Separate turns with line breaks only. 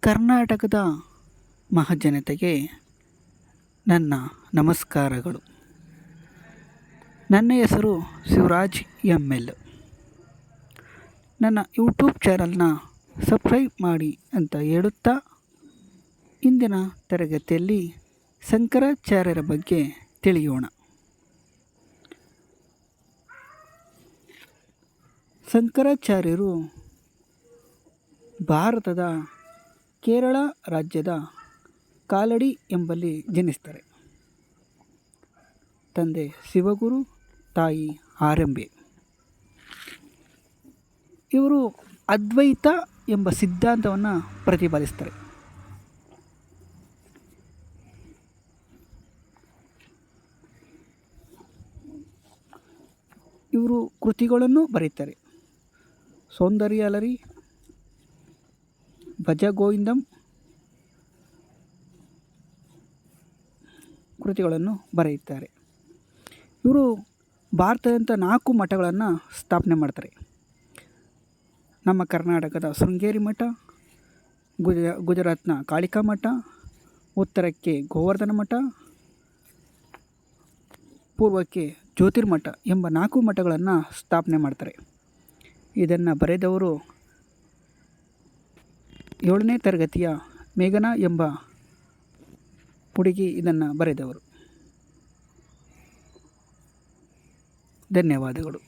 ಕರ್ನಾಟಕದ ಮಹಾಜನತೆಗೆ ನನ್ನ ನಮಸ್ಕಾರಗಳು. ನನ್ನ ಹೆಸರು ಶಿವರಾಜ್ ML. ನನ್ನ ಯೂಟ್ಯೂಬ್ ಚಾನಲ್ನ ಸಬ್ಸ್ಕ್ರೈಬ್ ಮಾಡಿ ಅಂತ ಹೇಳುತ್ತಾ, ಇಂದಿನ ತರಗತಿಯಲ್ಲಿ ಶಂಕರಾಚಾರ್ಯರ ಬಗ್ಗೆ ತಿಳಿಯೋಣ. ಶಂಕರಾಚಾರ್ಯರು ಭಾರತದ ಕೇರಳ ರಾಜ್ಯದ ಕಾಲಡಿ ಎಂಬಲ್ಲಿ ಜನಿಸ್ತಾರೆ. ತಂದೆ ಶಿವಗುರು, ತಾಯಿ ಆರಂಬೆ. ಇವರು ಅದ್ವೈತ ಎಂಬ ಸಿದ್ಧಾಂತವನ್ನು ಪ್ರತಿಪಾದಿಸ್ತಾರೆ. ಇವರು ಕೃತಿಗಳನ್ನು ಬರೀತಾರೆ. ಸೌಂದರ್ಯಲಹರಿ, ಭಜಗೋವಿಂದಂ ಕೃತಿಗಳನ್ನು ಬರೆಯುತ್ತಾರೆ. ಇವರು ಭಾರತದಂಥ 4 ಮಠಗಳನ್ನು ಸ್ಥಾಪನೆ ಮಾಡ್ತಾರೆ. ನಮ್ಮ ಕರ್ನಾಟಕದ ಶೃಂಗೇರಿ ಮಠ, ಗುಜರಾತ್ನ ಕಾಳಿಕಾ ಮಠ, ಉತ್ತರಕ್ಕೆ ಗೋವರ್ಧನ ಮಠ, ಪೂರ್ವಕ್ಕೆ ಜ್ಯೋತಿರ್ಮಠ ಎಂಬ 4 ಮಠಗಳನ್ನು ಸ್ಥಾಪನೆ ಮಾಡ್ತಾರೆ. ಇದನ್ನು ಬರೆದವರು 7ನೇ ತರಗತಿಯ ಮೇಘನಾ ಎಂಬ ಹುಡುಗಿ ಇದನ್ನು ಬರೆದವರು. ಧನ್ಯವಾದಗಳು.